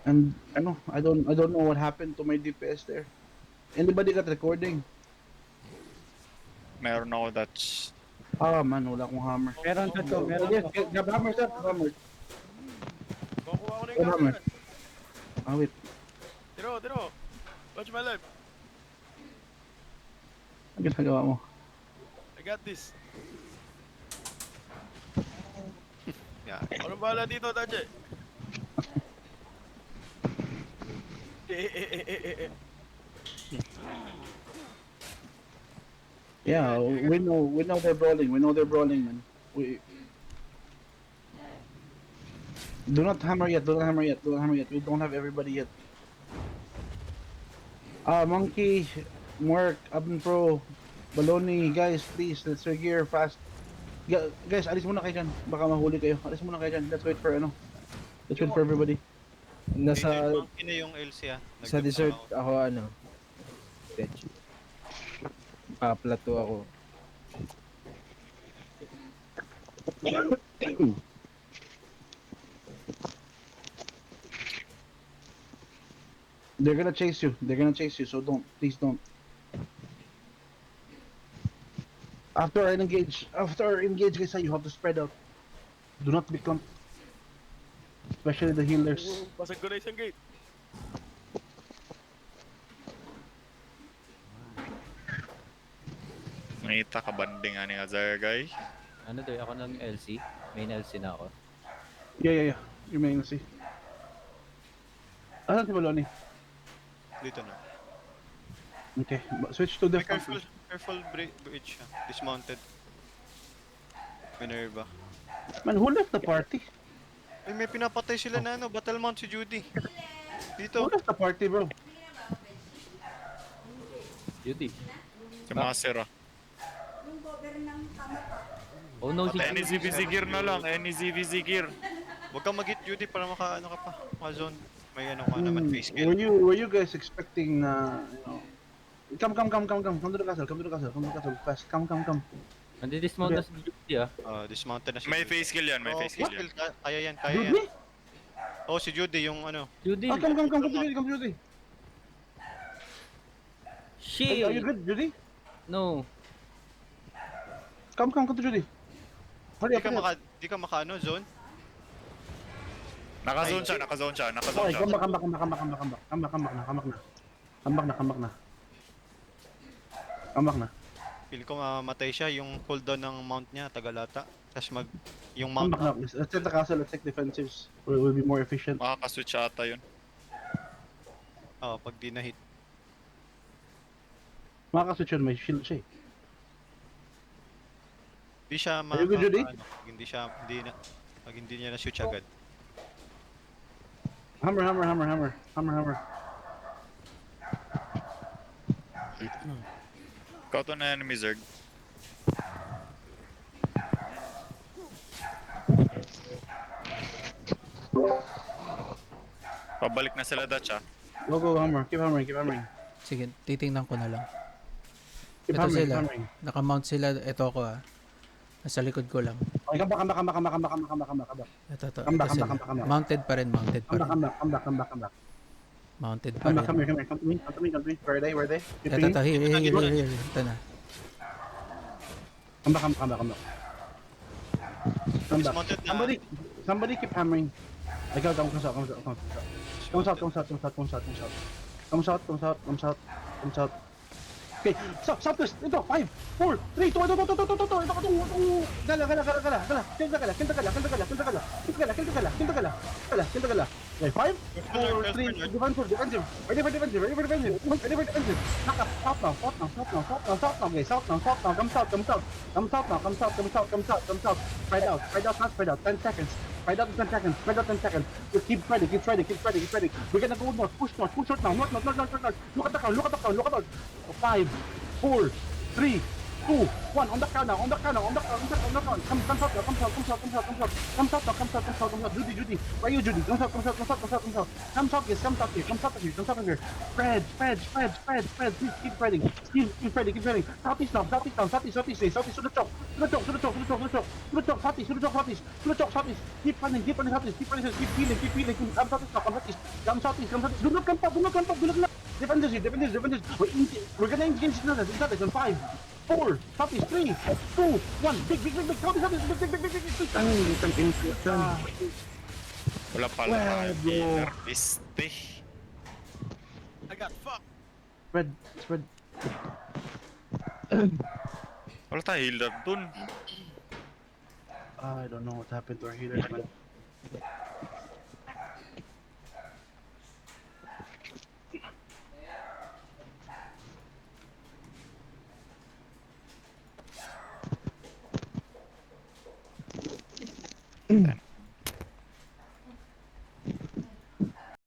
And ano, I don't know what happened to my DPS there. Anybody got recording? Meron ako that's... Ah man, wala akong hammer. Meron to to, meron Yes, to. grab hammer sir, grab hammer. Kukuha ko na yung Grab hammer. gasolina. Ah wait, Tiro. Watch my left. ano ginagawa mo? I got this. Yeah. Anong bahala dito, Tache? Eh. Yeah, we know they're brawling. We know they're brawling, man. We do not hammer yet. Do not hammer yet. Do not hammer yet. We don't have everybody yet. Monkey, Mark, Abn Pro, Baloney, guys, please, let's gear fast. Guys, alis muna kayo dyan. Baka mahuli kayo. Alis muna kayo dyan. Let's wait for ano. Let's wait for everybody. Nasa Monkey na yung LC ah. sa Nag-jump dessert ako. ako ano. Veggie. Plato ako. They're gonna chase you. They're gonna chase you. So don't. Please don't. After I engage, guys, you have to spread out. Do not be clumped. Especially the healers. Basag ko na isang gate. Nakita ka banding nga ni Azar guy. Ano doy, ako ng LC. Main LC na ako. Yeah. You may see. Asan si Baloney? Dito na. Okay, switch to Be the careful bridge ah. Dismounted. Minerva. Man, who left the party? Ay, may pinapatay sila na ano, Battle Mount si Judy. Dito. Who left the party, bro? Judy. Si Maser ah. Oh no, si Any ZVZ gear na lang, any ZVZ gear. Huwag kang mag-hit Judy para ano ka pa, maka-zone. May ano ka naman, face kill. Were you guys expecting, you know? Come to the castle, fast. Come. Nandidismount na si Judy ah. Dismounted na si May Judy. face kill yan, may Oh, face kill yan. Kaya yan. Judy? Oh, si Judy, yung ano. Judy! Ah, come to Judy. Shit! Are you good, Judy? No. Come to Judy. Hurry up. Di ka maka ano, zone. Naka-zone siya. Okay, come back na. Feel ko mamatay siya, yung cooldown ng mount niya, tagalata. Tapos yung Come mount. back na. Let's take the castle, let's take defensives. We'll be more efficient. Makaka-switch ata yun. Pag di na-hit. Makakaswitch yun, may shield siya eh. Di siya Are you good, Judy? Pag hindi niya na-shoot agad. Hammer. Ikaw to na enemy Zerg. Pabalik na sila Dutch ah. Go, hammer. Keep hammering. Sige, titingnan ko na lang. Keep Ito sila. hammering. Naka-mount sila. Ito ako ah. Nasa likod ko lang. Okay, come back. Ito. Come back. Ito sila. Mounted pa rin. Come back. Mounted pa Come rin. back, come to me. Where are they? Ito. Here. Ito na. Come back. Dismounted na. Somebody keep hammering. I got down, comes out. Okay, southwest, ito, 5, 4, 3, 2, gala. Okay, 5, 4, 3, defensive. Ready for defensive. Knock up, south now, guys, south now, come south. Spread out, 10 seconds. Spread out 10 seconds. Just keep spreading. We're gonna go north, push north now, north. Look at the crowd. 5, 4, 3, 2, 1. On the count now. On the count now. On the count. On the count. On the count. Come south now. Come south. Come south. Come south. Come south. Come south now. Come south. Come south. Come south. Judy. Judy. Where are you, Judy? Come south. Come south. Come south. Come south. Come south. Come south. Guys. Come south here. Come south here. Come south here. Spread. Spread. Spread. Spread. Spread. Please keep spreading. Keep spreading. Keep spreading. Southeast now. Southeast now. Southeast. Southeast. Southeast. To the top. To the top. To the top. To the top. To the top. To the top. Southeast. To the top. Southeast. To the top. Southeast. Keep running. Keep running. Southeast. Keep running. Keep healing. Keep healing. Come southeast now. Come southeast. Come southeast. Come southeast. Do not come up. Do not come up. Do not come up. Defenders here. Defenders. Defenders. We're gonna engage another. Inside on 5, 4, Southeast, 3, 2, 1. Big, big, big, big. Southeast. Southeast. Big, big, big, big, big, big. Ang isang inflation. Wala pala Well, tayo bro. healer. Piste. I got fucked. Spread. Spread. Wala tayo healer dun. I don't know what happened to our healers, man.